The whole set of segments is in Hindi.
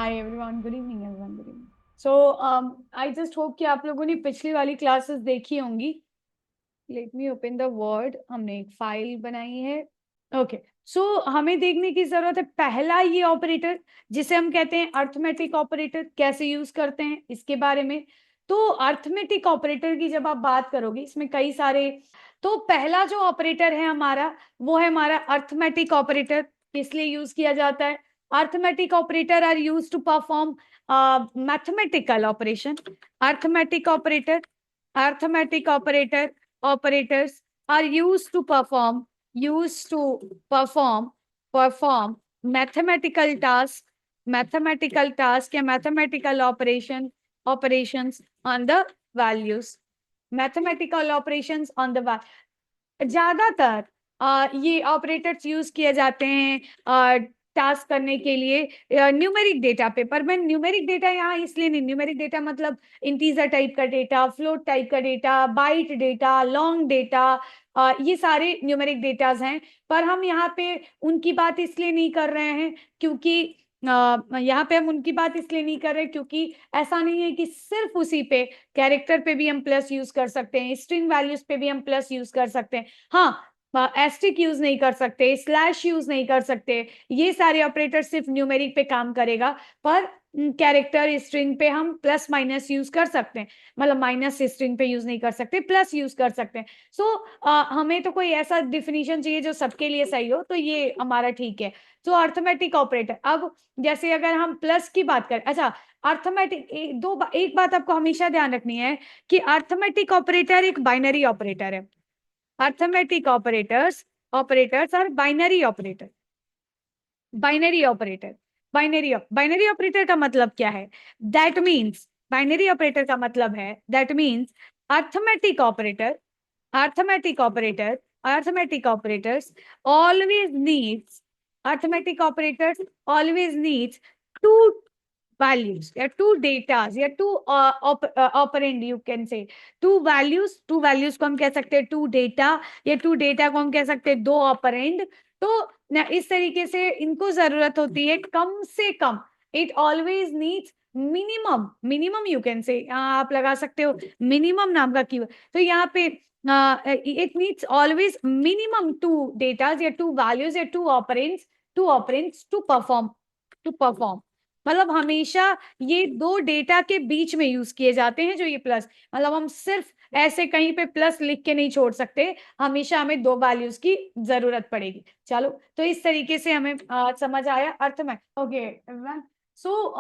Hi everyone, good evening everyone, good evening. So I just hope कि आप लोगों ने पिछली वाली क्लासेस देखी होंगी। Let me open the word. हमने एक फाइल बनाई है। ओके, सो हमें देखने की जरूरत है पहला ये ऑपरेटर जिसे हम कहते हैं अर्थमेटिक ऑपरेटर, कैसे यूज करते हैं इसके बारे में। तो अर्थमेटिक ऑपरेटर की जब आप बात करोगे, इसमें कई सारे, तो पहला जो ऑपरेटर है हमारा, वो है हमारा अर्थमेटिक ऑपरेटर। किस लिए यूज किया जाता है? Arithmetic operator are use to perform mathematical operation. Arithmetic operator, arithmetic operator operators are used to perform mathematical task या mathematical operations on the values, mathematical operations on the ज्यादातर ये ऑपरेटर्स यूज किए जाते हैं टास्क करने के लिए न्यूमेरिक डेटा पे। पर मैं न्यूमेरिक डेटा यहाँ इसलिए नहीं, न्यूमेरिक डेटा मतलब इंटीजर टाइप का डेटा, फ्लोट टाइप का data, byte data, long data, ये सारे न्यूमेरिक डेटाज हैं। पर हम यहाँ पे उनकी बात इसलिए नहीं कर रहे हैं क्योंकि यहाँ पे हम उनकी बात इसलिए नहीं कर रहे क्योंकि ऐसा नहीं है कि सिर्फ उसी पे, कैरेक्टर पे भी हम प्लस यूज कर सकते हैं, स्ट्रिंग वैल्यूज पे भी हम प्लस यूज कर सकते हैं। हाँ, एस्टिक यूज नहीं कर सकते, स्लैश यूज नहीं कर सकते। ये सारे ऑपरेटर सिर्फ न्यूमेरिक पे काम करेगा, पर कैरेक्टर स्ट्रिंग पे हम प्लस माइनस यूज कर सकते हैं। मतलब माइनस स्ट्रिंग पे यूज नहीं कर सकते, प्लस यूज कर सकते हैं। सो हमें तो कोई ऐसा डिफिनीशन चाहिए जो सबके लिए सही हो, तो ये हमारा ठीक है। तो अर्थमेटिक ऑपरेटर, अब जैसे अगर हम प्लस की बात करें, अच्छा अर्थमेटिक, एक बात आपको हमेशा ध्यान रखनी है कि अर्थमेटिक ऑपरेटर एक बाइनरी ऑपरेटर है। Arithmetic operators are binary operator. Binary operator का मतलब क्या है? दैट मीन्स, बाइनरी ऑपरेटर का मतलब है, that means arithmetic operator, arithmetic operator, arithmetic operators always needs, arithmetic operators always needs two values या two datas या two operand, you can say two values को हम कह सकते हैं two data, या two data को हम कह सकते हैं दो operand। तो इस तरीके से इनको जरूरत होती है कम से कम, it always needs minimum you can say, आप लगा सकते हो मिनिमम नाम का कीवर्ड। तो यहाँ पे it needs always minimum two datas या two values या two operands to perform। मतलब हमेशा ये दो डेटा के बीच में यूज किए जाते हैं। जो ये प्लस, मतलब हम सिर्फ ऐसे कहीं पे प्लस लिख के नहीं छोड़ सकते, हमेशा हमें दो वैल्यूज की जरूरत पड़ेगी। चलो, तो इस तरीके से हमें समझ आया अर्थ में। Okay, so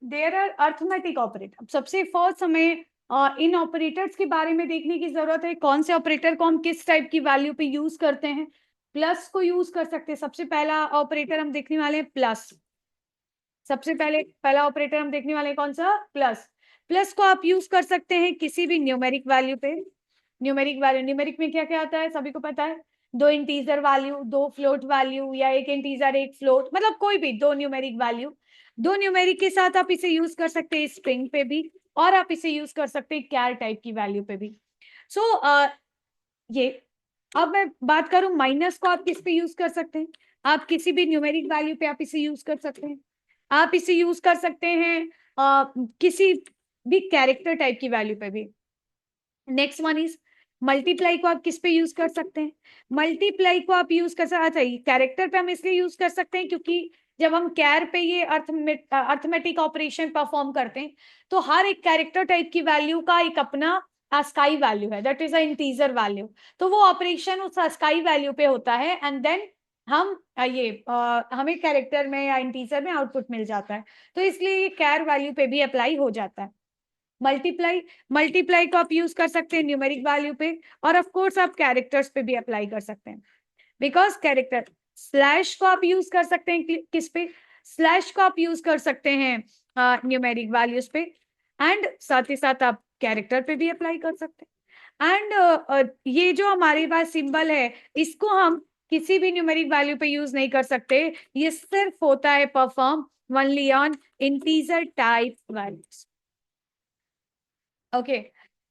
there are arithmetic operator. सबसे फर्स्ट हमें इन ऑपरेटर्स के बारे में देखने की जरूरत है, कौन से ऑपरेटर को हम किस टाइप की वैल्यू पे यूज करते हैं। प्लस को यूज कर सकते हैं। सबसे पहला ऑपरेटर हम देखने वाले हैं प्लस। सबसे पहला ऑपरेटर हम देखने वाले हैं कौन सा? प्लस। प्लस को आप यूज कर सकते हैं किसी भी न्यूमेरिक वैल्यू पे। न्यूमेरिक वैल्यू, न्यूमेरिक में क्या क्या आता है सभी को पता है? दो इंटीजर वैल्यू, दो फ्लोट वैल्यू, या एक इंटीजर एक फ्लोट, मतलब कोई भी दो न्यूमेरिक वैल्यू। दो न्यूमेरिक के साथ आप इसे यूज कर सकते हैं स्ट्रिंग पे भी, और आप इसे यूज कर सकते हैं कैर टाइप की वैल्यू पे भी। सो ये, अब मैं बात करूं माइनस को आप किस पे यूज कर सकते हैं? आप किसी भी न्यूमेरिक वैल्यू पे आप इसे यूज कर सकते हैं। आप इसे यूज कर सकते हैं किसी भी कैरेक्टर टाइप की वैल्यू पे भी। नेक्स्ट वन इज मल्टीप्लाई को आप किस पे यूज कर सकते हैं? मल्टीप्लाई को आप यूज कर सकते हैं, अच्छा कैरेक्टर पे हम इसलिए यूज कर सकते हैं क्योंकि जब हम कैर पे ये अर्थमेटिक ऑपरेशन परफॉर्म करते हैं, तो हर एक कैरेक्टर टाइप की वैल्यू का एक अपना अस्काई वैल्यू है, that is a integer value. तो वो ऑपरेशन उस अस्काई वैल्यू पे होता है, एंड देन हम हमें कैरेक्टर में या इंटीजर में आउटपुट मिल जाता है। तो इसलिए ये कैर वैल्यू पे भी अप्लाई हो जाता है। मल्टीप्लाई को आप यूज कर सकते हैं न्यूमेरिक वैल्यू पे, और ऑफ कोर्स आप कैरेक्टर्स पे भी अप्लाई कर सकते हैं, बिकॉज कैरेक्टर। स्लैश को आप यूज कर सकते हैं किस पे? स्लैश को आप यूज कर सकते हैं न्यूमेरिक वैल्यूज पे, एंड साथ ही साथ आप कैरेक्टर पे भी अप्लाई कर सकते हैं। एंड ये जो हमारे पास सिंबल है, इसको हम किसी भी न्यूमेरिक वैल्यू पे यूज नहीं कर सकते। ये सिर्फ होता है perform only on integer type values. Okay,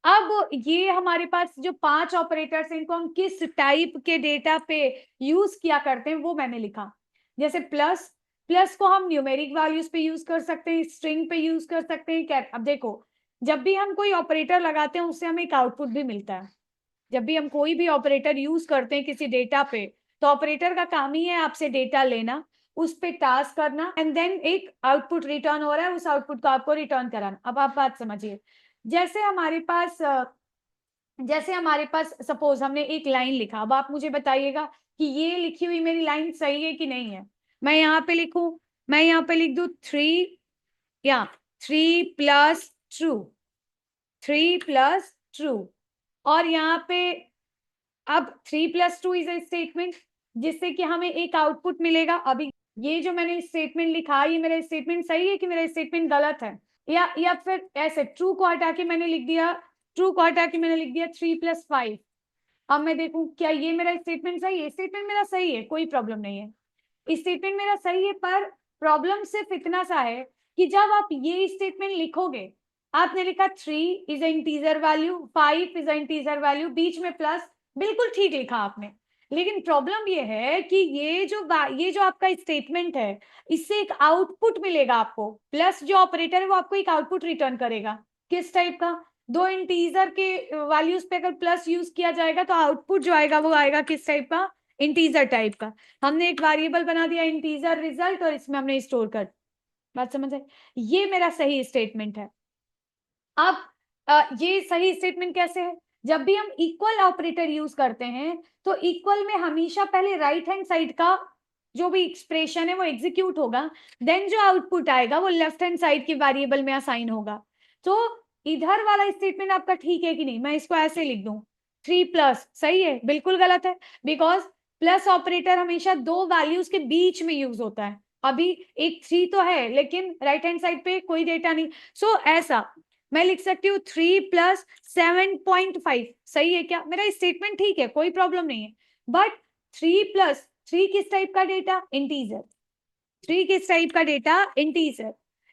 अब ये हमारे पास जो पांच ऑपरेटर्स हैं, इनको हम किस टाइप के डेटा पे यूज किया करते हैं वो मैंने लिखा। जैसे प्लस, प्लस को हम न्यूमेरिक वैल्यूज पे यूज कर सकते हैं, स्ट्रिंग पे यूज कर सकते हैं। अब देखो, जब भी हम कोई ऑपरेटर लगाते हैं उससे हमें एक आउटपुट भी मिलता है। जब भी हम कोई भी ऑपरेटर यूज करते हैं किसी डेटा पे, तो ऑपरेटर का काम ही है आपसे डेटा लेना, उस पे टास्क करना, एंड देन एक आउटपुट रिटर्न हो रहा है, उस आउटपुट को आपको रिटर्न कराना। अब आप बात समझिए, जैसे हमारे पास सपोज हमने एक लाइन लिखा। अब आप मुझे बताइएगा कि ये लिखी हुई मेरी लाइन सही है कि नहीं है। मैं यहाँ पे लिखूं, मैं यहाँ पे लिख दूं 3, या 3 + ट्रू, 3 + ट्रू, और यहाँ पे अब 3 + 2 इज ए स्टेटमेंट जिससे कि हमें एक आउटपुट मिलेगा। अभी ये जो मैंने स्टेटमेंट लिखा, ये मेरा स्टेटमेंट सही है कि मेरा स्टेटमेंट गलत है? या फिर ऐसे ट्रू को हटा के मैंने लिख दिया, 3 + 5। अब मैं देखूं क्या ये मेरा स्टेटमेंट सही है? स्टेटमेंट मेरा सही है, कोई प्रॉब्लम नहीं है, स्टेटमेंट मेरा सही है। पर प्रॉब्लम सिर्फ इतना सा है कि जब आप ये स्टेटमेंट लिखोगे, आपने लिखा 3 is integer value, 5 is integer value, बीच में प्लस, बिल्कुल ठीक लिखा आपने। लेकिन प्रॉब्लम ये है कि ये जो आपका स्टेटमेंट है, इससे एक आउटपुट मिलेगा आपको, प्लस जो ऑपरेटर है वो आपको एक आउटपुट रिटर्न करेगा। किस टाइप का? दो इंटीजर के वैल्यूज पे अगर प्लस यूज किया जाएगा तो आउटपुट जो आएगा वो आएगा किस टाइप का? इंटीजर टाइप का। हमने एक वेरिएबल बना दिया इंटीजर रिजल्ट, और इसमें हमने स्टोर कर। बात समझ आए? ये मेरा सही स्टेटमेंट है। अब ये सही स्टेटमेंट कैसे है? जब भी हम इक्वल ऑपरेटर यूज करते हैं तो इक्वल में हमेशा पहले राइट हैंड साइड का जो भी एक्सप्रेशन है वो एग्जीक्यूट होगा, देन जो आउटपुट आएगा वो लेफ्ट हैंड साइड के वेरिएबल में असाइन होगा। तो इधर वाला स्टेटमेंट आपका ठीक है कि नहीं? मैं इसको ऐसे लिख दूं, 3+ सही है? बिल्कुल गलत है, बिकॉज प्लस ऑपरेटर हमेशा दो वैल्यूज के बीच में यूज होता है। अभी एक 3 तो है लेकिन राइट हैंड साइड पे कोई डेटा नहीं, सो ऐसा मैं लिख सकती हूँ 3 + 7.5 सही है क्या? मेरा स्टेटमेंट ठीक है, कोई प्रॉब्लम नहीं है। बट 3 किस टाइप का डेटा? इंटीजर। 3 किस टाइप का डेटा? इंटीजर।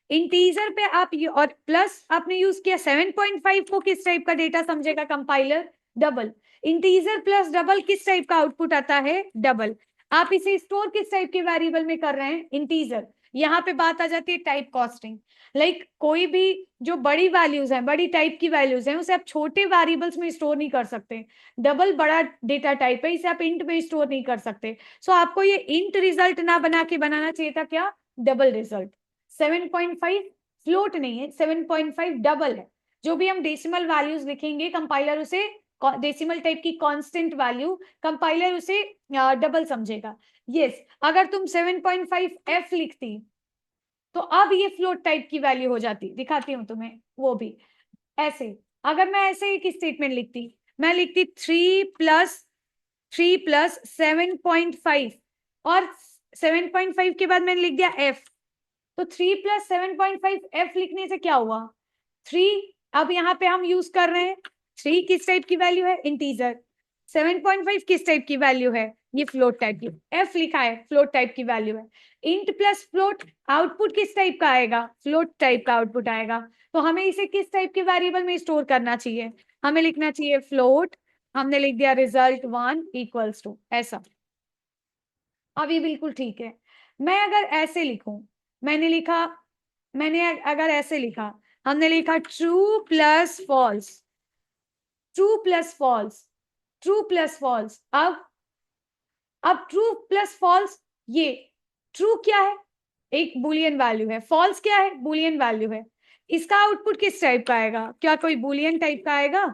इंटीजर पे आप और प्लस आपने यूज किया 7.5 को किस टाइप का डेटा समझेगा compiler? Double. Integer plus double किस टाइप का आउटपुट आता है? डबल। आप इसे स्टोर किस टाइप के वेरिएबल में कर रहे हैं? इंटीजर। यहाँ पे बात आ जाती है टाइप कास्टिंग। लाइक कोई भी जो बड़ी वैल्यूज हैं, बड़ी टाइप की वैल्यूज हैं, उसे आप छोटे वेरिएबल्स में स्टोर नहीं कर सकते। डबल बड़ा डेटा टाइप है, इसे आप इंट में स्टोर नहीं कर सकते। सो आपको ये इंट रिजल्ट ना बना के बनाना चाहिए था क्या? Double result. 7.5 फ्लोट नहीं है, 7.5 डबल है। जो भी हम डेसिमल वैल्यूज लिखेंगे कंपाइलर उसे डेसिमल टाइप की कांस्टेंट वैल्यू, कंपाइलर उसे डबल समझेगा। यस, अगर तुम 7.5 एफ लिखती तो अब ये फ्लोट टाइप की वैल्यू हो जाती। दिखाती हूं तुम्हें वो भी ऐसे। अगर मैं ऐसे एक स्टेटमेंट लिखती, मैं लिखती 3 + 7.5, और 7.5 के बाद मैंने लिख दिया एफ, तो 3 + 7.5 एफ लिखने से क्या हुआ? 3, अब यहाँ पे हम यूज कर रहे हैं 3 किस टाइप की वैल्यू है? इंटीजर। 7.5 किस टाइप की वैल्यू है? ये फ्लोट टाइप की। एफ लिखा है, फ्लोट टाइप की वैल्यू है। इंट प्लस फ्लोट, आउटपुट किस टाइप का आएगा? फ्लोट टाइप का आउटपुट आएगा। तो हमें इसे किस टाइप के वेरिएबल में स्टोर करना चाहिए? हमें लिखना चाहिए फ्लोट। हमने लिख दिया result1 = ऐसा। अब ये बिल्कुल ठीक है। मैं अगर ऐसे लिखूं, मैंने अगर ऐसे लिखा, हमने लिखा true plus false, true plus false, true plus false. अब ट्रू प्लस फॉल्स, ये ट्रू क्या है? एक बुलियन वैल्यू है। फॉल्स क्या है? बुलियन वैल्यू है। इसका आउटपुट किस टाइप का आएगा? क्या कोई बुलियन टाइप का आएगा?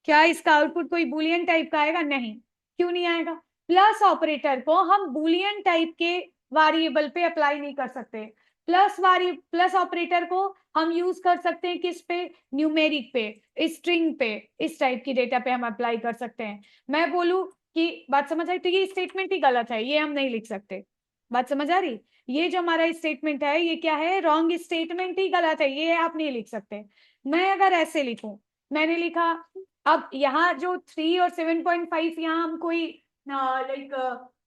क्या इसका आउटपुट कोई बुलियन टाइप का आएगा? नहीं। क्यों नहीं आएगा? प्लस ऑपरेटर को हम बुलियन टाइप के वेरिएबल पे अप्लाई नहीं कर सकते। प्लस ऑपरेटर को हम यूज कर सकते हैं किस पे? न्यूमेरिक पे, स्ट्रिंग पे, इस टाइप की डेटा पे हम अप्लाई कर सकते हैं। मैं बोलूं कि बात समझ आई? तो ये स्टेटमेंट ही गलत है, ये हम नहीं लिख सकते। बात समझ आ रही? ये जो हमारा स्टेटमेंट है ये क्या है? रॉन्ग स्टेटमेंट ही गलत है, ये आप नहीं लिख सकते। मैं अगर ऐसे लिखूं, मैंने लिखा, अब यहाँ जो 3 और 7.5 यहाँ हम कोई लाइक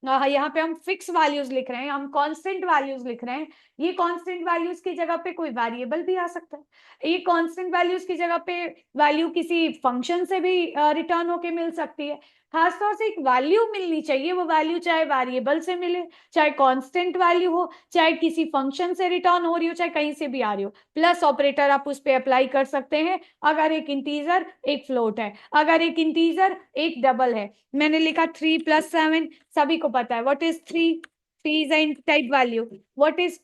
यहाँ पे हम फिक्स वैल्यूज लिख रहे हैं, हम कांस्टेंट वैल्यूज लिख रहे हैं। ये कांस्टेंट वैल्यूज की जगह पे कोई वेरिएबल भी आ सकता है, ये कांस्टेंट वैल्यूज की जगह पे वैल्यू किसी फंक्शन से भी रिटर्न होके मिल सकती है। खासतौर से एक वैल्यू मिलनी चाहिए, वो वैल्यू चाहे वेरिएबल से मिले, चाहे कांस्टेंट वैल्यू हो, चाहे किसी फंक्शन से रिटर्न हो रही हो, चाहे कहीं से भी आ रही हो। प्लस ऑपरेटर आप उस पर अप्लाई कर सकते हैं अगर एक इंटीजर एक फ्लोट है, अगर एक इंटीजर एक डबल है। मैंने लिखा 3+7, सभी को पता है what is 3, 3 is in type value. What is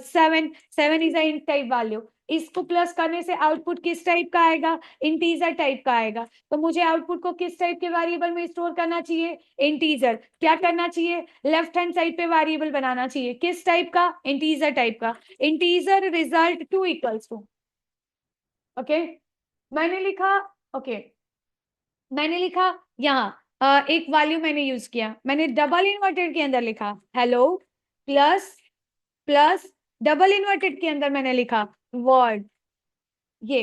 7, 7 is in type value. इसको प्लस करने से आउटपुट किस टाइप का आएगा, इंटीजर टाइप का आएगा। तो मुझे आउटपुट को किस टाइप के वेरिएबल में स्टोर करना चाहिए, इंटीजर। क्या करना चाहिए, लेफ्ट हैंड साइड पे वेरिएबल बनाना चाहिए, किस टाइप का, इंटीजर टाइप का। Integer result 2 equals to, okay मैंने लिखा, ओके मैंने लिखा यहाँ एक वैल्यू मैंने यूज किया, मैंने डबल इन्वर्टेड के अंदर लिखा hello plus plus, double inverted के अंदर मैंने लिखा वर्ड। ये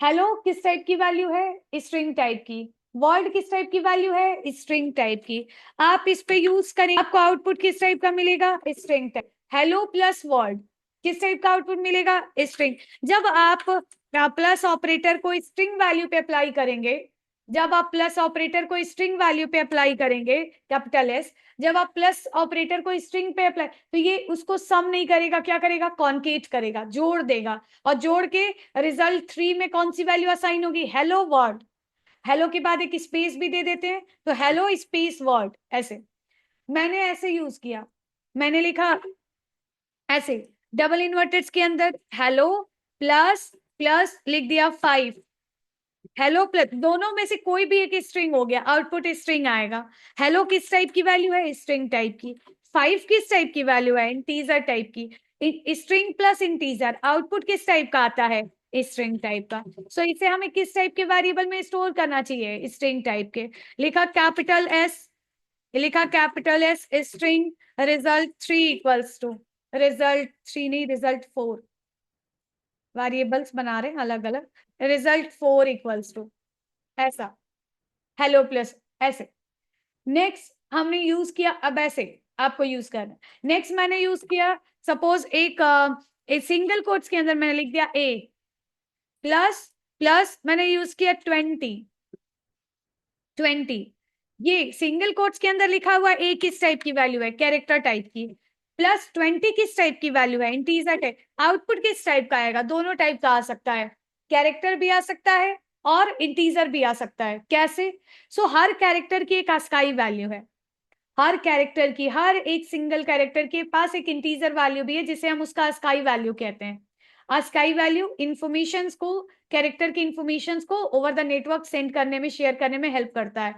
हेलो किस टाइप की वैल्यू है, स्ट्रिंग टाइप की। वर्ड किस टाइप की वैल्यू है, स्ट्रिंग टाइप की। आप इस पे यूज करें, आपको आउटपुट किस टाइप का मिलेगा, string type. Hello plus word किस टाइप का आउटपुट मिलेगा, स्ट्रिंग। जब आप प्लस ऑपरेटर को स्ट्रिंग वैल्यू पे अप्लाई करेंगे, जब आप प्लस ऑपरेटर को स्ट्रिंग वैल्यू पे अप्लाई करेंगे, कैपिटल एस, जब आप प्लस ऑपरेटर को स्ट्रिंग पे अप्लाई, तो ये उसको सम नहीं करेगा, क्या करेगा, कॉन्केट करेगा, जोड़ देगा। और जोड़ के रिजल्ट 3 में कौन सी वैल्यू असाइन होगी, हेलो वर्ड। हेलो के बाद एक स्पेस भी दे देते हैं, तो हेलो स्पेस वर्ड, ऐसे मैंने ऐसे यूज किया। मैंने लिखा ऐसे डबल इन्वर्टेड के अंदर हेलो प्लस प्लस लिख दिया 5, हेलो प्लस, दोनों में से कोई भी एक स्ट्रिंग हो गया, आउटपुट स्ट्रिंग आएगा। हेलो किस टाइप की वैल्यू है, स्ट्रिंग टाइप की। 5 किस टाइप की वैल्यू है, इंटीजर टाइप की। स्ट्रिंग प्लस इंटीजर, आउटपुट किस टाइप का आता है, स्ट्रिंग टाइप का। सो इसे हमें किस टाइप के वेरिएबल में स्टोर करना चाहिए, स्ट्रिंग टाइप के। लिखा कैपिटल एस, लिखा capital S string result 3 equals to, result 3 नहीं रिजल्ट 4, वेरिएबल्स बना रहे हैं अलग अलग। रिजल्ट 4 इक्वल्स टू ऐसा, हेलो प्लस ऐसे। नेक्स्ट हमने यूज किया, अब ऐसे आपको यूज करना। नेक्स्ट मैंने यूज किया, सपोज एक सिंगल कोट्स के अंदर मैंने लिख दिया ए प्लस प्लस, मैंने यूज किया 20, 20। ये सिंगल कोट्स के अंदर लिखा हुआ ए किस टाइप की वैल्यू है, कैरेक्टर टाइप की। प्लस 20 किस टाइप की वैल्यू है, इंटीजर टाइप। आउटपुट किस टाइप का आएगा, दोनों टाइप का आ सकता है, कैरेक्टर भी आ सकता है और इंटीजर भी आ सकता है। कैसे, हर कैरेक्टर की एक अस्काई वैल्यू है, हर कैरेक्टर की, हर एक सिंगल कैरेक्टर के पास एक इंटीजर वैल्यू भी है, जिसे हम उसका अस्काई वैल्यू कहते हैं। अस्काई वैल्यू इंफॉर्मेशन को, कैरेक्टर की इंफॉर्मेशन को ओवर द नेटवर्क सेंड करने में, शेयर करने में हेल्प करता है।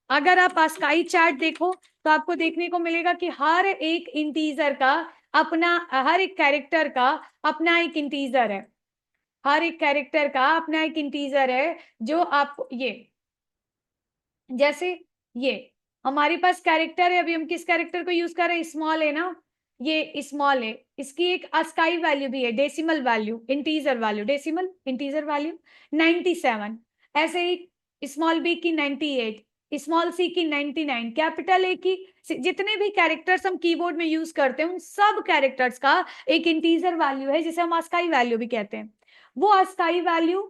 अगर आप अस्काई चार्ट देखो तो आपको देखने को मिलेगा कि हर एक इंटीजर का अपना, हर एक कैरेक्टर का अपना एक इंटीजर है, हर एक कैरेक्टर का अपना एक इंटीजर है। जो आप ये, जैसे ये हमारे पास कैरेक्टर है, अभी हम किस कैरेक्टर को यूज कर रहे हैं, स्मॉल है ना, ये स्मॉल है, इसकी एक अस्काई वैल्यू भी है, decimal value, integer value, decimal integer value 97। ऐसे ही स्मॉल बी की 98, स्मॉल सी की 99, कैपिटल ए की, जितने भी कैरेक्टर्स हम कीबोर्ड में यूज करते हैं उन सब कैरेक्टर्स का एक इंटीजर वैल्यू है, जिसे हम अस्काई वैल्यू भी कहते हैं। वो अस्काई वैल्यू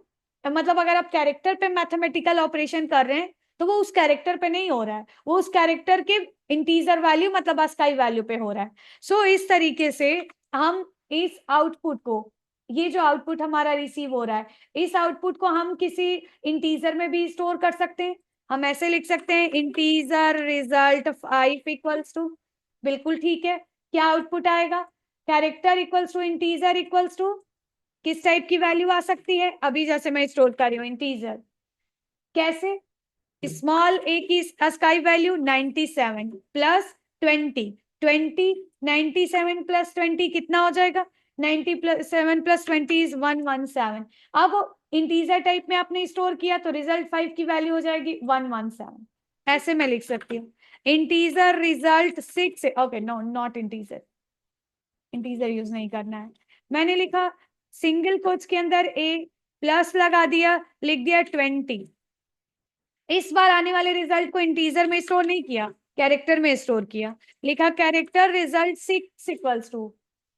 मतलब अगर आप कैरेक्टर पे मैथमेटिकल ऑपरेशन कर रहे हैं तो वो उस कैरेक्टर पे नहीं हो रहा है, वो उस कैरेक्टर के इंटीजर वैल्यू मतलब अस्काई वैल्यू पे हो रहा है। इस तरीके से हम इस आउटपुट को, ये जो आउटपुट हमारा रिसीव हो रहा है, इस आउटपुट को हम किसी इंटीजर में भी स्टोर कर सकते हैं। हम ऐसे लिख सकते हैं इंटीजर रिजल्ट 5 इक्वल्स टू, बिल्कुल ठीक है। क्या आउटपुट आएगा, character equals to integer equals to किस टाइप की वैल्यू आ सकती है, अभी जैसे मैं स्टोर कर रही हूँ इंटीजर। कैसे, स्मॉल ए की अस्काई वैल्यू 97 प्लस 20, 20 97 प्लस 20 कितना हो जाएगा, 97 प्लस 20 इज 117। अब इंटीजर टाइप में आपने स्टोर किया तो रिजल्ट 5 की वैल्यू हो जाएगी 117। ऐसे मैं लिख सकती हूँ integer result 6, okay no not integer, integer use नहीं करना है। मैंने लिखा सिंगल कोट्स के अंदर ए प्लस लगा दिया, लिख दिया 20। इस बार आने वाले रिजल्ट को इंटीजर में स्टोर नहीं किया, कैरेक्टर में स्टोर किया, लिखा कैरेक्टर रिजल्ट 6 इक्वल्स टू,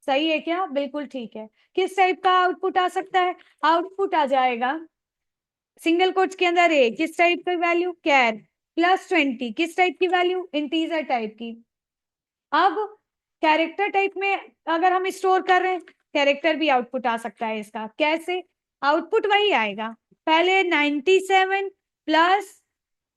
सही है क्या? बिल्कुल ठीक है। किस टाइप का आउटपुट आ सकता है? आउटपुट आ जाएगा सिंगल कोट्स के अंदर ए, किस टाइप की वैल्यू? कैर +20, किस टाइप की वैल्यू? इंटीजर टाइप की। अब कैरेक्टर टाइप में अगर हम स्टोर कर रहे हैं, कैरेक्टर भी आउटपुट आ सकता है इसका। कैसे? आउटपुट वही आएगा, पहले 97 प्लस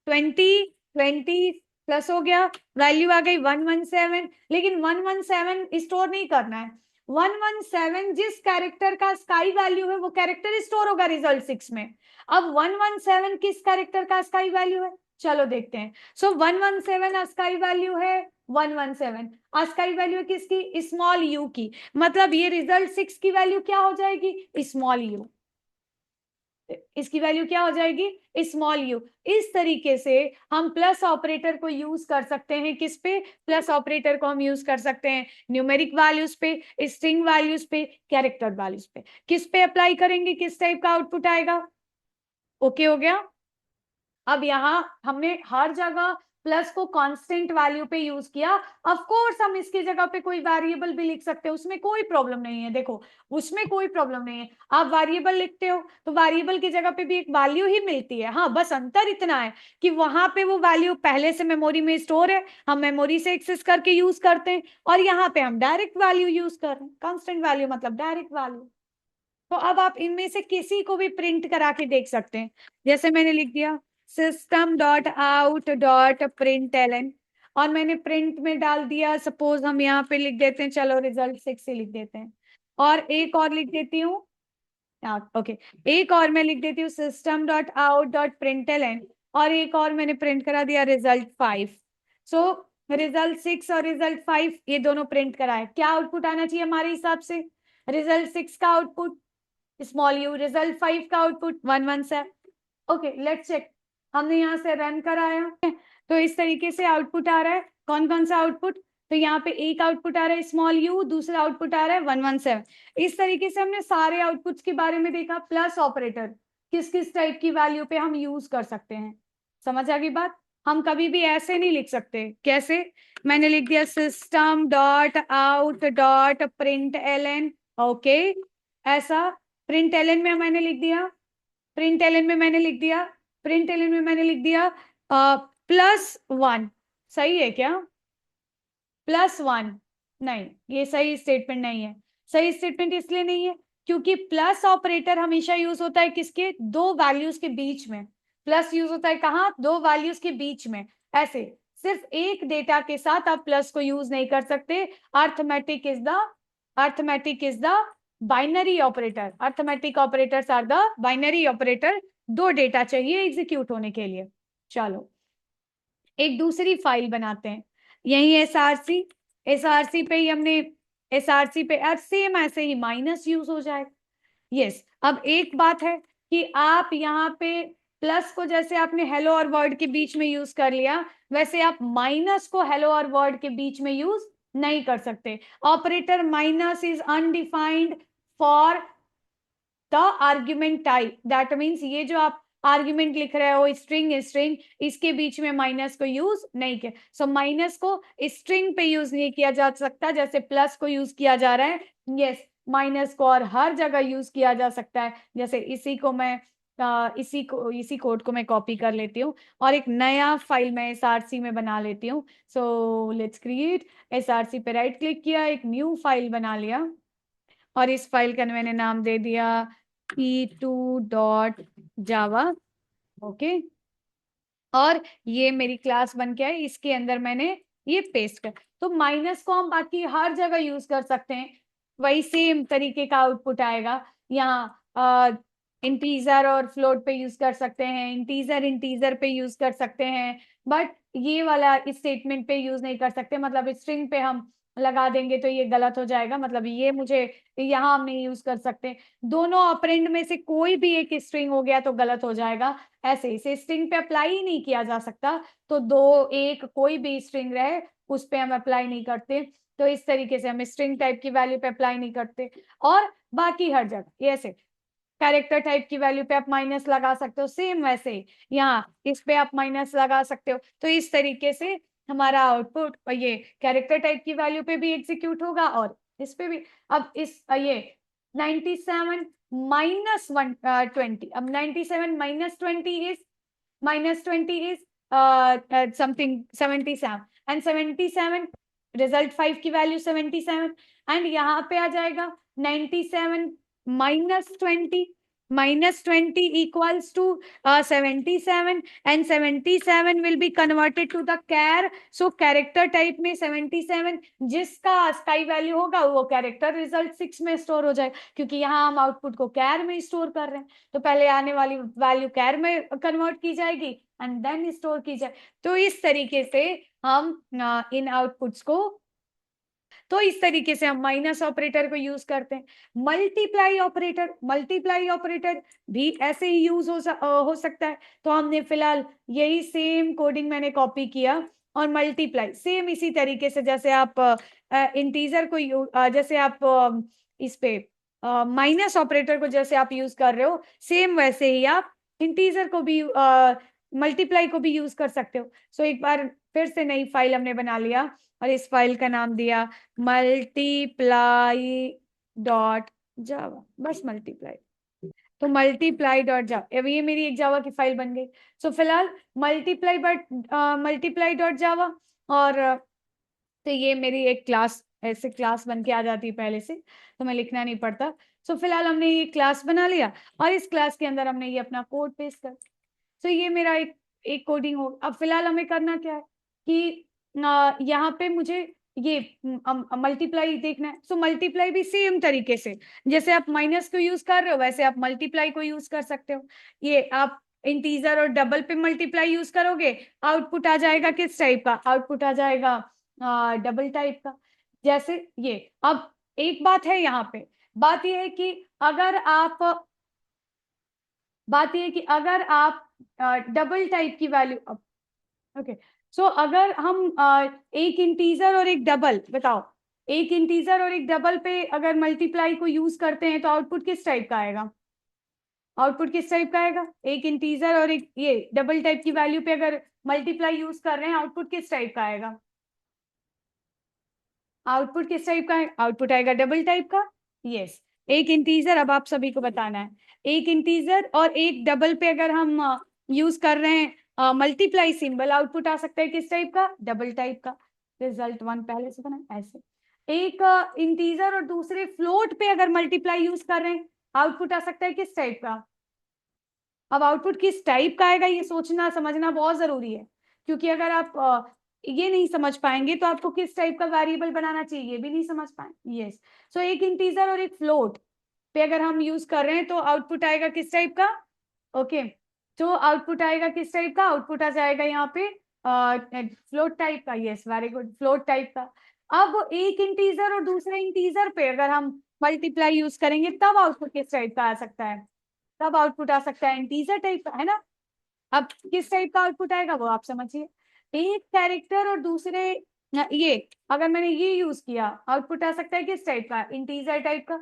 20, 20 प्लस हो गया, वैल्यू आ गई 117, लेकिन 117 स्टोर नहीं करना है। 117 जिस कैरेक्टर का स्काई वैल्यू है वो कैरेक्टर स्टोर होगा रिजल्ट 6 में। अब 117 किस कैरेक्टर का स्काई वैल्यू है? चलो देखते हैं। सो 117 स्काई वैल्यू है 117, स्काई वैल्यू किसकी? स्मॉल यू की। मतलब ये रिजल्ट 6 की वैल्यू क्या हो जाएगी? Small you. इसकी वैल्यू क्या हो जाएगी? Small you. इस तरीके से हम प्लस ऑपरेटर को यूज कर सकते हैं। किस पे? प्लस ऑपरेटर को हम यूज कर सकते हैं न्यूमेरिक वैल्यूज पे, स्ट्रिंग वैल्यूज पे, कैरेक्टर वैल्यूज पे। किस पे अप्लाई करेंगे? किस टाइप का आउटपुट आएगा? ओके हो गया। अब यहाँ हमने हर जगह प्लस को कांस्टेंट वैल्यू पे यूज किया। ऑफ कोर्स हम इसकी जगह पे कोई वेरिएबल भी लिख सकते हैं, उसमें कोई प्रॉब्लम नहीं है। देखो उसमें कोई प्रॉब्लम नहीं है, आप वेरिएबल लिखते हो तो वेरिएबल की जगह पे भी एक वैल्यू ही मिलती है। हाँ, बस अंतर इतना है कि वहां पे वो वैल्यू पहले से मेमोरी में स्टोर है, हम मेमोरी से एक्सेस करके यूज करते हैं, और यहाँ पे हम डायरेक्ट वैल्यू यूज कर रहे हैं। कांस्टेंट वैल्यू मतलब डायरेक्ट वैल्यू। तो अब आप इनमें से किसी को भी प्रिंट करा के देख सकते हैं। जैसे मैंने लिख दिया system.out.println, और मैंने प्रिंट में डाल दिया, सपोज हम यहाँ पे लिख देते हैं, चलो रिजल्ट 6 से लिख देते हैं, और एक और लिख देती हूँ। ओके, एक और मैं लिख देती हूँ system.out.println, और एक और मैंने प्रिंट करा दिया रिजल्ट 5। सो रिजल्ट 6 और रिजल्ट 5 ये दोनों प्रिंट कराए। क्या आउटपुट आना चाहिए हमारे हिसाब से? रिजल्ट 6 का आउटपुट स्मॉल यू, रिजल्ट 5 का आउटपुट 117। Okay, let's check. हमने यहाँ से रन कराया तो इस तरीके से आउटपुट आ रहा है। कौन कौन सा आउटपुट? तो यहाँ पे एक आउटपुट आ रहा है स्मॉल यू, दूसरा आउटपुट आ रहा है 117। इस तरीके से हमने सारे आउटपुट्स के बारे में देखा। प्लस ऑपरेटर किस किस टाइप की वैल्यू पे हम यूज कर सकते हैं। समझ आ गई बात? हम कभी भी ऐसे नहीं लिख सकते। कैसे? मैंने लिख दिया system.out.println, ओके, ऐसा। प्रिंट एलन में मैंने लिख दिया, प्रिंट एलन में मैंने लिख दिया, प्रिंट एलन में मैंने लिख दिया +1। सही है क्या? +1 नहीं, ये सही स्टेटमेंट नहीं है। सही स्टेटमेंट इसलिए नहीं है क्योंकि प्लस ऑपरेटर हमेशा यूज होता है किसके? दो वैल्यूज के बीच में। प्लस यूज होता है कहाँ? दो वैल्यूज के बीच में। ऐसे सिर्फ एक डेटा के साथ आप प्लस को यूज नहीं कर सकते। Arithmetic is the binary operator. Arithmetic operators are the binary operator. दो डेटा चाहिए एग्जीक्यूट होने के लिए। चलो एक दूसरी फाइल बनाते हैं। यही एसआरसी पे ही हमने, एसआरसी पे सेम ऐसे ही माइनस यूज हो जाए। यस, अब एक बात है कि आप यहाँ पे प्लस को जैसे आपने हेलो और वर्ड के बीच में यूज कर लिया, वैसे आप माइनस को हेलो और वर्ड के बीच में यूज नहीं कर सकते। Operator minus is undefined for the argument type. That means ये जो आप आर्ग्यूमेंट लिख रहे हो स्ट्रिंग इसके बीच में माइनस को यूज नहीं किया। सो माइनस को स्ट्रिंग पे यूज नहीं किया जा सकता जैसे प्लस को यूज किया जा रहा है। यस, माइनस को और हर जगह यूज किया जा सकता है। जैसे इसी को मैं इसी कोड को मैं कॉपी कर लेती हूँ और एक नया फाइल मैं एसआरसी में बना लेती हूँ। So let's create. एसआरसी पे राइट क्लिक किया, एक न्यू फाइल बना लिया, और इस फाइल का मैंने नाम दे दिया e2.java। ओके, और ये मेरी क्लास बन के है, इसके अंदर मैंने ये पेस्ट कर। तो माइनस को हम बाकी हर जगह यूज कर सकते हैं, वही सेम तरीके का आउटपुट आएगा। यहाँ इंटीजर और फ्लोट पे यूज कर सकते हैं, इंटीजर पे यूज कर सकते हैं, बट ये वाला इस स्टेटमेंट पे यूज नहीं कर सकते। मतलब स्ट्रिंग पे हम लगा देंगे तो ये गलत हो जाएगा। मतलब ये मुझे यहाँ हम नहीं यूज कर सकते। दोनों ऑपरेंड में से कोई भी एक स्ट्रिंग हो गया तो गलत हो जाएगा। ऐसे इसे स्ट्रिंग पे अप्लाई ही नहीं किया जा सकता। तो दो एक कोई भी स्ट्रिंग रहे उस पे हम अप्लाई नहीं करते। तो इस तरीके से हम स्ट्रिंग टाइप की वैल्यू पे अप्लाई नहीं करते। और बाकी हर जगह ऐसे कैरेक्टर टाइप की वैल्यू पे आप माइनस लगा सकते हो, सेम वैसे यहाँ इस पे आप माइनस लगा सकते हो। तो इस तरीके से हमारा आउटपुट और ये कैरेक्टर टाइप की वैल्यू पे भी एग्जीक्यूट होगा और इस पे भी। अब इस ये 97 माइनस 120, अब 97 minus 20 is something 77 and 77 result 5 की वैल्यू 77 एंड यहाँ पे आ जाएगा 97 minus 20 equals to 77 and 77 will be converted to the char, so character type में 77 जिसका स्काई वैल्यू होगा वो कैरेक्टर रिजल्ट 6 में स्टोर हो जाए, क्योंकि यहाँ हम आउटपुट को कैर में स्टोर कर रहे हैं तो पहले आने वाली वैल्यू कैर में कन्वर्ट की जाएगी एंड देन स्टोर की जाए। तो इस तरीके से हम इन आउटपुट्स को, तो इस तरीके से हम माइनस ऑपरेटर को यूज करते हैं। मल्टीप्लाई ऑपरेटर भी ऐसे ही यूज हो सकता है। तो हमने फिलहाल यही सेम कोडिंग मैंने कॉपी किया और मल्टीप्लाई सेम इसी तरीके से जैसे आप इंटीजर को जैसे आप इस पे माइनस ऑपरेटर को जैसे आप यूज कर रहे हो सेम वैसे ही आप इंटीजर को भी मल्टीप्लाई को भी यूज कर सकते हो। सो एक बार फिर से नई फाइल हमने बना लिया और इस फाइल का नाम दिया multiply.java, बस मल्टीप्लाई। तो multiply.java, अब ये मेरी एक जावा की फाइल बन गई। सो फिलहाल multiply.java और तो ये मेरी एक क्लास ऐसे क्लास बन के आ जाती है पहले से, तो मैं लिखना नहीं पड़ता। सो फिलहाल हमने ये क्लास बना लिया और इस क्लास के अंदर हमने ये अपना कोड पेस्ट कर। तो ये मेरा एक कोडिंग हो। अब फिलहाल हमें करना क्या है कि यहाँ पे मुझे ये मल्टीप्लाई देखना है। सो मल्टीप्लाई भी सेम तरीके से जैसे आप माइनस को यूज कर रहे हो वैसे आप मल्टीप्लाई को यूज कर सकते हो। ये आप इंटीजर और डबल पे मल्टीप्लाई यूज करोगे, आउटपुट आ जाएगा किस टाइप का, आउटपुट आ जाएगा डबल टाइप का। जैसे ये अब एक बात है यहाँ पे, बात यह है कि अगर आप डबल टाइप की वैल्यू, ओके सो अगर हम एक इंटीजर और एक डबल, बताओ एक इंटीजर और एक डबल पे अगर मल्टीप्लाई को यूज करते हैं तो आउटपुट किस टाइप का आएगा, आउटपुट किस टाइप का आएगा, एक इंटीजर और एक ये डबल टाइप की वैल्यू पे अगर मल्टीप्लाई यूज कर रहे हैं आउटपुट किस टाइप का आएगा, आउटपुट किस टाइप का है, आउटपुट आएगा डबल टाइप का। यस एक इंटीजर, अब आप सभी को बताना है, एक इंटीजर और एक डबल पे अगर हम यूज कर रहे हैं मल्टीप्लाई सिंबल, आउटपुट आ सकता है किस टाइप का, डबल टाइप का। रिजल्ट 1 पहले से बना ऐसे। एक इंटीजर और दूसरे फ्लोट पे अगर मल्टीप्लाई यूज कर रहे हैं आउटपुट आ सकता है किस टाइप का। अब आउटपुट किस टाइप का आएगा ये सोचना समझना बहुत जरूरी है, क्योंकि अगर आप ये नहीं समझ पाएंगे तो आपको किस टाइप का वेरिएबल बनाना चाहिए ये भी नहीं समझ पाएंगे। यस सो एक इंटीजर और एक फ्लोट पे अगर हम यूज कर रहे हैं तो आउटपुट आएगा किस टाइप का, ओके तो आउटपुट आएगा किस टाइप का, आउटपुट आ जाएगा यहाँ पे फ्लोट टाइप का। Yes very good float type का। अब एक इंटीजर और दूसरे इंटीजर पे अगर हम मल्टीप्लाई यूज करेंगे तब आउटपुट किस टाइप का आ सकता है, तब आउटपुट आ सकता है इंटीजर टाइप का, है ना। अब किस टाइप का आउटपुट आएगा वो आप समझिए, एक कैरेक्टर और दूसरे ये अगर मैंने ये यूज किया आउटपुट आ सकता है किस टाइप का, इंटीजर टाइप का।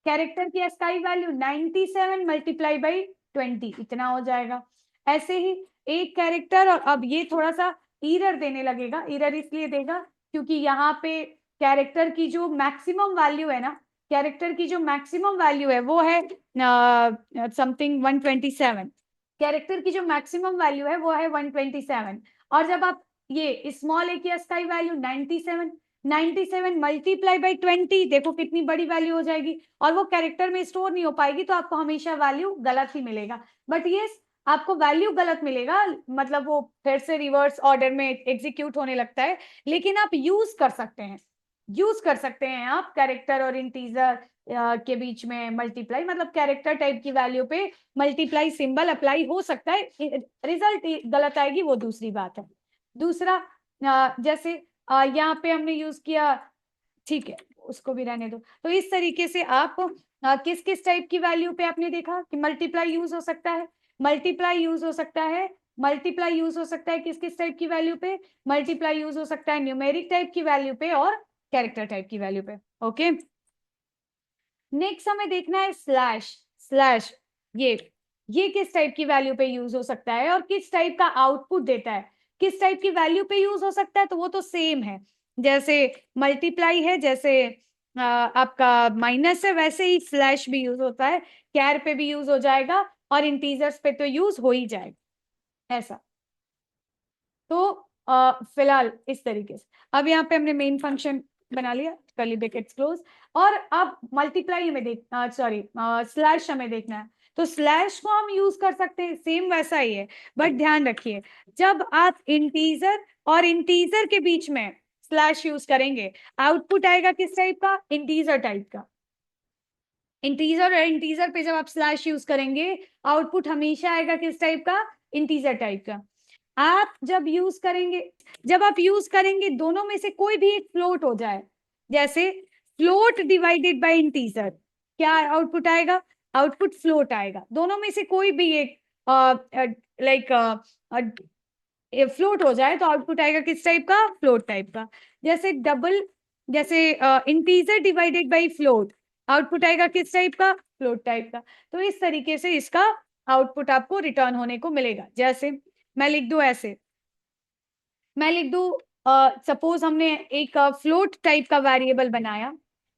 कैरेक्टर की स्काई वैल्यू 97 मल्टीप्लाई बाई 20 इतना हो जाएगा। ऐसे ही एक कैरेक्टर, और अब ये थोड़ा सा एरर देने लगेगा, एरर इसलिए देगा क्योंकि यहाँ पे कैरेक्टर की जो मैक्सिमम वैल्यू है ना, कैरेक्टर की जो मैक्सिमम वैल्यू है वो है समथिंग 127, कैरेक्टर की जो मैक्सिमम वैल्यू है वो है 127। और जब आप ये स्मॉल ए की स्काई वैल्यू 97 मल्टीप्लाई बाई 20 देखो कितनी बड़ी वैल्यू हो जाएगी और वो कैरेक्टर में स्टोर नहीं हो पाएगी तो आपको हमेशा वैल्यू गलत ही मिलेगा। बट ये आपको वैल्यू गलत मिलेगा मतलब वो फिर से रिवर्स ऑर्डर में एग्जीक्यूट होने लगता है, लेकिन आप यूज कर सकते हैं आप कैरेक्टर और इंटीजर के बीच में मल्टीप्लाई, मतलब कैरेक्टर टाइप की वैल्यू पे मल्टीप्लाई सिंबल अप्लाई हो सकता है, रिजल्ट गलत आएगी वो दूसरी बात है। दूसरा जैसे यहाँ पे हमने यूज किया, ठीक है उसको भी रहने दो। तो इस तरीके से आप किस किस टाइप की वैल्यू पे आपने देखा कि मल्टीप्लाई यूज हो सकता है, मल्टीप्लाई यूज हो सकता है, मल्टीप्लाई यूज हो सकता है किस किस टाइप की वैल्यू पे, मल्टीप्लाई यूज हो सकता है न्यूमेरिक टाइप की वैल्यू पे और कैरेक्टर टाइप की वैल्यू पे। ओके नेक्स्ट हमें देखना है स्लैश ये किस टाइप की वैल्यू पे यूज हो सकता है और किस टाइप का आउटपुट देता है। किस टाइप की वैल्यू पे यूज हो सकता है, तो वो तो सेम है, जैसे मल्टीप्लाई है, जैसे आपका माइनस है, वैसे ही स्लैश भी यूज होता है, कैर पे भी यूज हो जाएगा और इंटीजर्स पे तो यूज हो ही जाएगा ऐसा। तो फिलहाल इस तरीके से अब यहाँ पे हमने मेन फंक्शन बना लिया, कर्ली ब्रैकेट्स क्लोज, और अब मल्टीप्लाई हमें सॉरी स्लैश हमें देखना है, तो स्लैश को हम यूज कर सकते हैं, सेम वैसा ही है, बट ध्यान रखिए जब आप इंटीजर और इंटीजर के बीच में स्लैश यूज करेंगे, आउटपुट आएगा किस टाइप का, इंटीजर टाइप का। इंटीजर और इंटीजर पे जब आप स्लैश यूज करेंगे, आउटपुट हमेशा आएगा किस टाइप का, इंटीजर टाइप का। आप जब आप यूज करेंगे दोनों में से कोई भी एक फ्लोट हो जाए, जैसे फ्लोट डिवाइडेड बाय इंटीजर, क्या आउटपुट आएगा, आउटपुट फ्लोट आएगा। दोनों में से कोई भी एक लाइक फ्लोट हो जाए तो आउटपुट आएगा किस टाइप का, फ्लोट टाइप का। जैसे integer divided by float, output आएगा किस टाइप का, फ्लोट टाइप का। तो इस तरीके से इसका आउटपुट आपको रिटर्न होने को मिलेगा। जैसे मैं लिख दूं ऐसे, मैं लिख दूं सपोज हमने एक फ्लोट टाइप का वेरिएबल बनाया,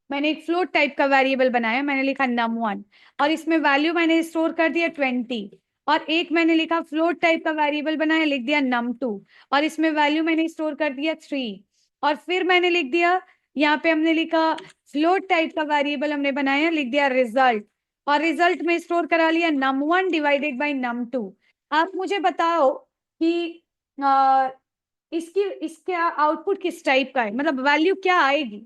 मैंने एक फ्लोट टाइप का वेरिएबल बनाया, मैंने लिखा num1 और इसमें वैल्यू मैंने स्टोर कर दिया 20, और एक मैंने लिखा फ्लोट टाइप का वेरिएबल बनाया, लिख दिया num2 और इसमें वैल्यू मैंने स्टोर कर दिया 3, और फिर मैंने लिख दिया, यहाँ पे हमने लिखा फ्लोट टाइप का वेरिएबल हमने बनाया, लिख दिया रिजल्ट, और रिजल्ट में स्टोर करा लिया num1 डिवाइडेड बाई num2। आप मुझे बताओ कि इसके आउटपुट किस टाइप का है, मतलब वैल्यू क्या आएगी।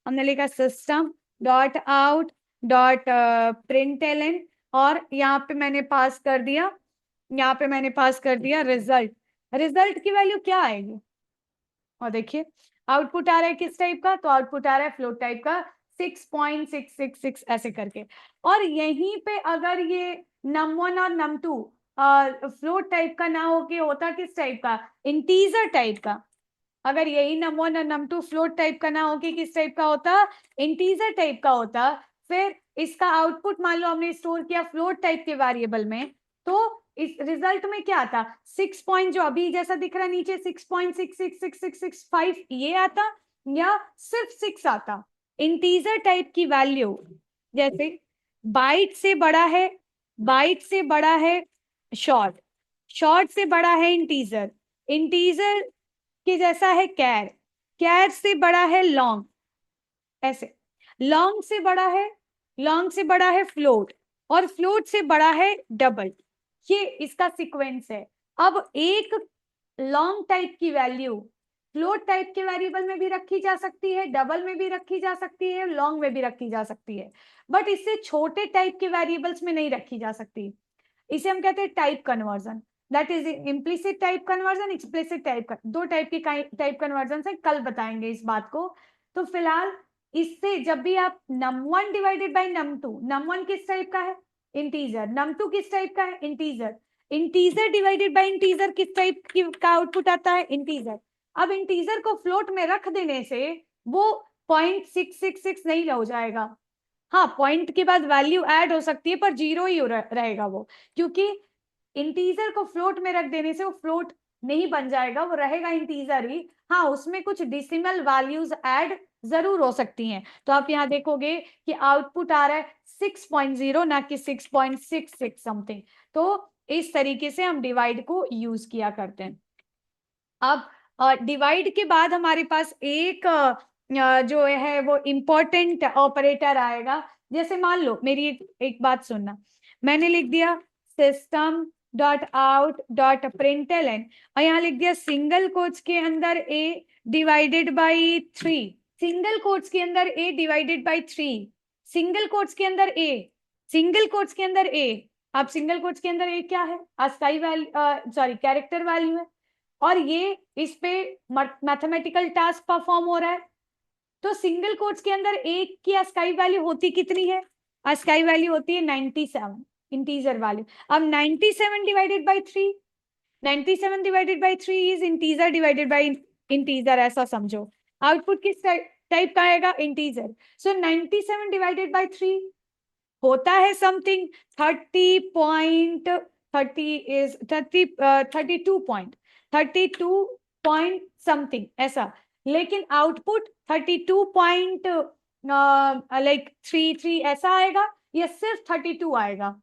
हमने लिखा system dot out dot println, और यहाँ पे मैंने पास कर दिया, यहाँ पे मैंने पास कर दिया रिजल्ट। रिजल्ट की वैल्यू क्या आएगी, और देखिए आउटपुट आ रहा है किस टाइप का, तो आउटपुट आ रहा है फ्लोट टाइप का 6.666 ऐसे करके। और यहीं पे अगर ये num1 और num2 फ्लोट टाइप का ना हो के होता किस टाइप का, इंटीजर टाइप का, अगर यही num1 और num2 फ्लोट टाइप का ना हो कि किस टाइप का होता, इंटीजर टाइप का होता, फिर इसका आउटपुट मान लो हमने स्टोर किया फ्लोट टाइप के वेरिएबल में, तो इस रिजल्ट में क्या आता, 6 पॉइंट जो अभी जैसा दिख रहा है नीचे 6.66665 ये आता, या सिर्फ 6 आता। इंटीजर टाइप की वैल्यू जैसे बाइट से बड़ा है, बाइट से बड़ा है शॉर्ट, शॉर्ट से बड़ा है इंटीजर, इंटीजर के जैसा है कैर, कैर से बड़ा है लॉन्ग, ऐसे लॉन्ग से बड़ा है, लॉन्ग से बड़ा है फ्लोट, और फ्लोट से बड़ा है डबल। ये इसका सीक्वेंस है। अब एक लॉन्ग टाइप की वैल्यू फ्लोट टाइप के वेरिएबल में भी रखी जा सकती है, डबल में भी रखी जा सकती है, लॉन्ग में भी रखी जा सकती है, बट इससे छोटे टाइप के वेरिएबल्स में नहीं रखी जा सकती। इसे हम कहते हैं type conversion, that is implicit type conversion, explicit type, दो टाइप की टाइप कन्वर्जन है, कल बताएंगे इस बात को। तो फिलहाल इससे जब भी आप num1 divided by num2, num1 किस टाइप का है, इंटीजर, num2 किस टाइप का है, integer, integer divided by integer किस टाइप की का आउटपुट आता है, इंटीजर। अब इंटीजर को फ्लोट में रख देने से वो 0.666 नहीं हो जाएगा, हाँ पॉइंट के बाद वैल्यू ऐड हो सकती है पर जीरो ही रहेगा वो, क्योंकि इंटीजर को फ्लोट में रख देने से वो फ्लोट नहीं बन जाएगा, वो रहेगा इंटीजर ही, हाँ उसमें कुछ डिसिमल वैल्यूज ऐड जरूर हो सकती हैं। तो आप यहाँ देखोगे कि आउटपुट आ रहा है 6.0 ना कि 6.66 समथिंग। तो इस तरीके से हम डिवाइड को यूज किया करते हैं। अब डिवाइड के बाद हमारे पास एक जो है वो इंपॉर्टेंट ऑपरेटर आएगा। जैसे मान लो मेरी एक बात सुनना, मैंने लिख दिया system dot out dot println और यहाँ लिख दिया सिंगल कोट्स के अंदर a divided by 3, single quotes के अंदर a divided by 3, single quotes के अंदर a, सिंगल कोट्स के अंदर a। अब सिंगल कोट्स के अंदर a क्या है, अस्थाई वैल्यू सॉरी कैरेक्टर वैल्यू है, और ये इस पे मैथमेटिकल टास्क परफॉर्म हो रहा है। तो सिंगल कोट्स के अंदर एक की अस्काई वैल्यू होती कितनी है, अस्काई वैल्यू होती है 97, इंटीजर वैल्यू। अब 97 divided by 3, 97 divided by 3 is integer divided by integer, ऐसा समझो। आउटपुट किस टाइप का आएगा, इंटीजर। सो 97 डिवाइडेड बाई 3 होता है समथिंग 32 पॉइंट। 32 पॉइंट समथिंग ऐसा, लेकिन आउटपुट 32 पॉइंट लाइक 33 ऐसा आएगा या सिर्फ 32 आएगा?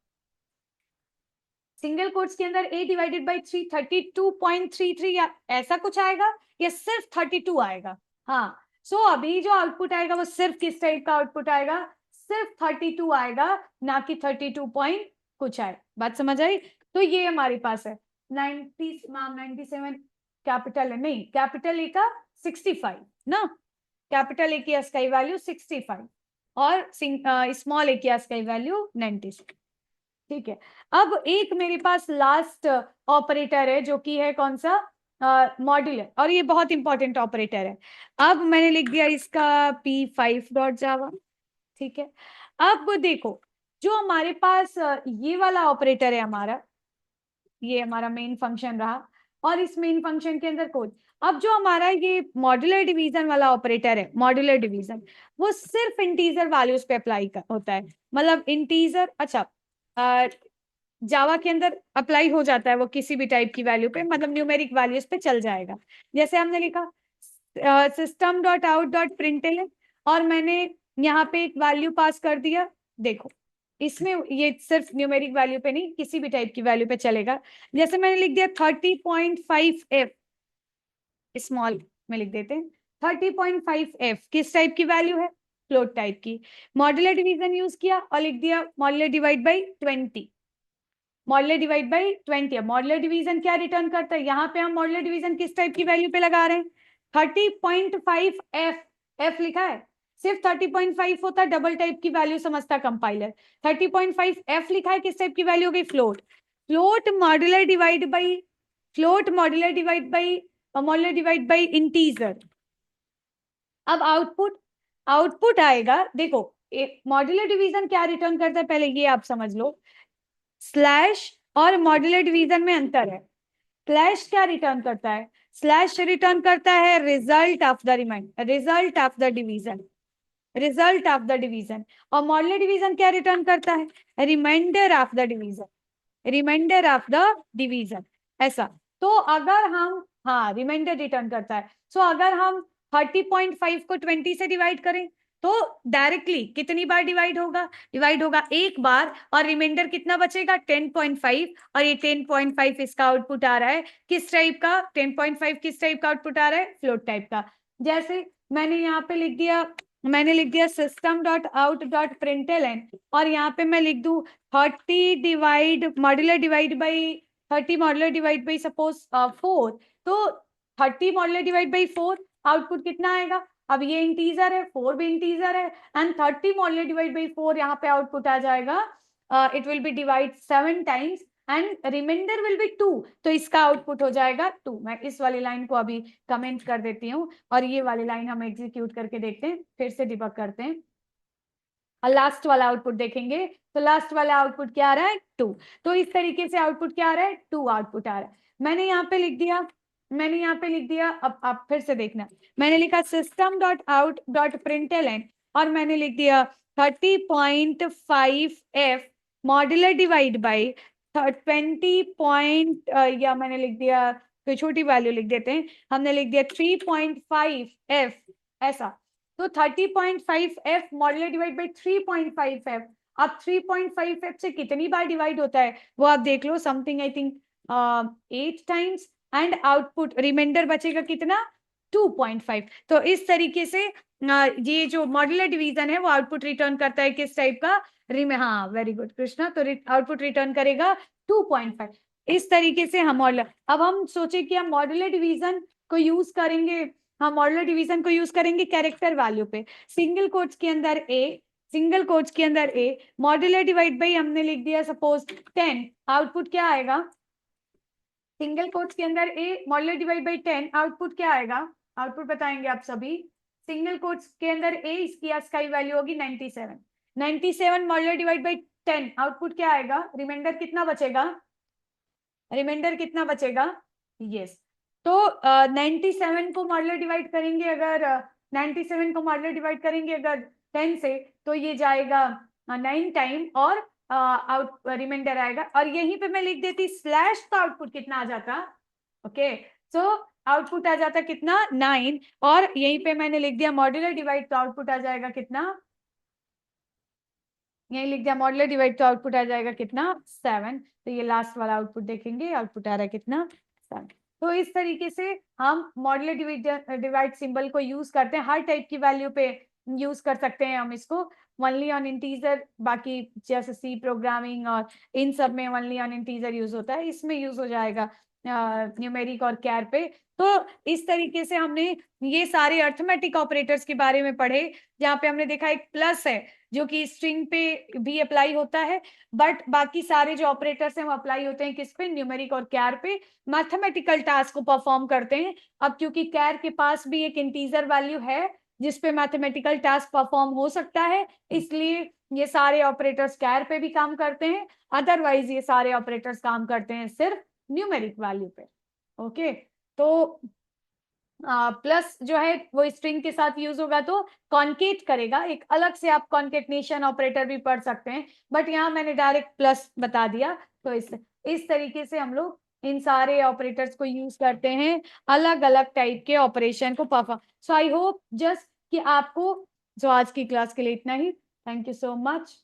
सिंगल कोट्स के अंदर a डिवाइडेड बाई 3 32.33 या ऐसा कुछ आएगा या सिर्फ 32 आएगा? हाँ, सो अभी जो आउटपुट आएगा वो सिर्फ किस टाइप का आउटपुट आएगा? सिर्फ 32 आएगा, ना कि 32 पॉइंट कुछ आए। बात समझ आई? तो ये हमारे पास है 97 कैपिटल है, नहीं कैपिटल ए का 65 ना, कैपिटल ए की ASCII वैल्यू 65 और स्मॉल ए की ASCII वैल्यू 96। ठीक है, अब एक मेरे पास लास्ट ऑपरेटर है जो कि है कौन सा? मॉड्यूलर, और ये बहुत इंपॉर्टेंट ऑपरेटर है। अब मैंने लिख दिया इसका p5.java। ठीक है, अब देखो जो हमारे पास ये वाला ऑपरेटर है हमारा, ये हमारा मेन फंक्शन रहा, और इस मेन फंक्शन के अंदर कोड। अब जो हमारा ये मॉड्यूलर डिवीजन वाला ऑपरेटर है, मॉड्यूलर डिवीजन, वो सिर्फ इंटीजर वैल्यूज पे अप्लाई होता है। मतलब इंटीजर, अच्छा जावा के अंदर अप्लाई हो जाता है वो किसी भी टाइप की वैल्यू पे, मतलब न्यूमेरिक वैल्यूज पे चल जाएगा। जैसे हमने लिखा system.out.println और मैंने यहाँ पे एक वैल्यू पास कर दिया। देखो इसमें ये सिर्फ न्यूमेरिक वैल्यू पे नहीं, किसी भी टाइप की वैल्यू पे चलेगा। जैसे मैंने लिख दिया 30.5f, स्मॉल में लिख देते हैं 30.5f, किस टाइप की वैल्यू है? फ्लोट टाइप की। मॉड्यूलर डिवीजन यूज किया और लिख दिया modular divide by 20, modular divide by 20 है। मॉड्यूलर डिवीजन क्या रिटर्न करता है? यहाँ पे हम मॉड्यूलर डिवीजन किस टाइप की वैल्यू पे लगा रहे हैं? 30.5f, f लिखा है, सिर्फ 30.5 होता है, डबल टाइप की वैल्यू समझता कंपाइलर। 30.5f लिखा है, किस टाइप की वैल्यू हो गई? Float. Float modular divide by, float modular divide by, modular divide by integer. अब आउटपुट, आउटपुट आएगा, देखो मॉड्यूलर डिवीजन क्या रिटर्न करता है पहले ये आप समझ लो। स्लैश और मॉड्यूलर डिवीजन में अंतर है। स्लैश क्या रिटर्न करता है? स्लैश रिटर्न करता है result of the result of the division, result of the division. और मॉड्यूलर डिवीजन क्या रिटर्न करता है? Reminder of the division, reminder of the division. ऐसा, तो अगर हम, हाँ रिमाइंडर रिटर्न करता है। सो अगर हम 30.5 को 20 से डिवाइड करें तो डायरेक्टली कितनी बार डिवाइड होगा? डिवाइड होगा एक बार, और रिमाइंडर कितना बचेगा? 10.5। और ये 10.5 इसका आउटपुट आ रहा है किस टाइप का? 10.5 किस टाइप का आउटपुट आ रहा है? फ्लोट टाइप का। जैसे मैंने यहाँ पे लिख दिया, मैंने लिख दिया system.out.println और यहाँ पे मैं लिख दूं 30 divide modular divide by 30 modular divide by suppose 4, तो 30 मॉड्यूलर डिवाइड बाई 4 आउटपुट कितना आएगा? अब ये इंटीजर है, 4 भी इंटीजर है, एंड 30 मॉड्यूलर डिवाइड बाई 4 यहाँ पे आउटपुट आ जाएगा, it will be divide 7 times and reminder will be 2, तो इसका आउटपुट हो जाएगा 2। मैं इस वाली लाइन को अभी कमेंट कर देती हूँ और ये वाली लाइन हम एग्जीक्यूट करके देखते हैं, फिर से डिबग करते हैं और लास्ट वाला आउटपुट देखेंगे। तो लास्ट वाला आउटपुट क्या आ रहा है? 2। तो इस तरीके से आउटपुट क्या आ रहा है? 2 आउटपुट आ रहा है। मैंने यहाँ पे लिख दिया, मैंने यहाँ पे लिख दिया, अब आप फिर से देखना, मैंने लिखा system.out.println और मैंने लिख दिया 30.5f मॉड्यूलर डिवाइड बाई 20 या मैंने लिख दिया, कोई छोटी वैल्यू लिख देते हैं, हमने लिख दिया 3.5f ऐसा। तो 30.5f modular divide by 3.5f। अब 3.5f से कितनी बार डिवाइड होता है वो आप देख लो, something I think 8 times, and output remainder बचेगा कितना? 2.5। तो इस तरीके से ये जो मॉड्यूलर डिवीजन है वो आउटपुट रिटर्न करता है किस टाइप का? हाँ वेरी गुड कृष्णा, तो आउटपुट रिटर्न करेगा 2.5। इस तरीके से हम मॉड्यूलर, अब हम सोचे कि हम मॉड्यूलर डिवीजन को यूज करेंगे, हम मॉड्यूलर डिवीजन को यूज करेंगे कैरेक्टर वैल्यू पे। सिंगल कोट्स के अंदर ए, सिंगल कोट्स के अंदर ए, मॉड्यूलर डिवाइड बाई हमने लिख दिया सपोज 10, आउटपुट क्या आएगा? सिंगल कोट्स के अंदर ए मॉड्यूलर डिवाइड बाई 10, आउटपुट क्या आएगा? आउटपुट बताएंगे आप सभी। सिंगल कोट्स के अंदर ए, इसकी ASCII वैल्यू होगी 97, 97 मॉड्यूलर डिवाइड बाई 10, आउटपुट क्या आएगा? रिमाइंडर कितना बचेगा? रिमाइंडर कितना बचेगा? यस, तो 97 को मॉड्यूलर डिवाइड करेंगे अगर 97 को मॉड्यूलर डिवाइड करेंगे अगर 10 से, तो ये जाएगा 9 टाइम और आउट रिमाइंडर आएगा। और यहीं पे मैं लिख देती स्लैश, तो आउटपुट कितना आ जाता? ओके, सो आउटपुट आ जाता कितना 9, और यहीं पे मैंने लिख दिया मॉड्यूलर डिवाइड, तो आउटपुट आ जाएगा कितना, यही लिख दिया मॉड्यूलर डिवाइड, तो आउटपुट आ जाएगा कितना 7। तो ये लास्ट वाला आउटपुट देखेंगे, आउटपुट आ रहा है कितना 7। तो इस तरीके से हम मॉड्यूलर डिवाइड सिंबल को यूज करते हैं, हर टाइप की वैल्यू पे यूज कर सकते हैं हम इसको, ओनली ऑन इंटीजर, बाकी जैसे सी प्रोग्रामिंग और इन सब में ओनली ऑन इंटीजर यूज होता है, इसमें यूज हो जाएगा न्यूमेरिक और कैर पे। तो इस तरीके से हमने ये सारे अर्थमेटिक ऑपरेटर्स के बारे में पढ़े, जहाँ पे हमने देखा एक प्लस है जो कि स्ट्रिंग पे भी अप्लाई होता है, बट बाकी सारे जो ऑपरेटर्स हैं वो अप्लाई होते हैं किस पे, न्यूमेरिक और कैर पे, मैथमेटिकल टास्क को परफॉर्म करते हैं। अब क्योंकि कैर के पास भी एक इंटीजर वैल्यू है जिसपे मैथमेटिकल टास्क परफॉर्म हो सकता है, इसलिए ये सारे ऑपरेटर्स कैर पे भी काम करते हैं, अदरवाइज ये सारे ऑपरेटर्स काम करते हैं सिर्फ न्यूमेरिक वैल्यू पे। ओके, तो प्लस जो है वो स्ट्रिंग के साथ यूज होगा तो कॉन्केट करेगा, एक अलग से आप कॉन्केटनेशन ऑपरेटर भी पढ़ सकते हैं, बट यहाँ मैंने डायरेक्ट प्लस बता दिया। तो इस तरीके से हम लोग इन सारे ऑपरेटर्स को यूज करते हैं अलग अलग टाइप के ऑपरेशन को perform. So I hope just कि आपको, जो आज की क्लास के लिए इतना ही, थैंक यू सो मच।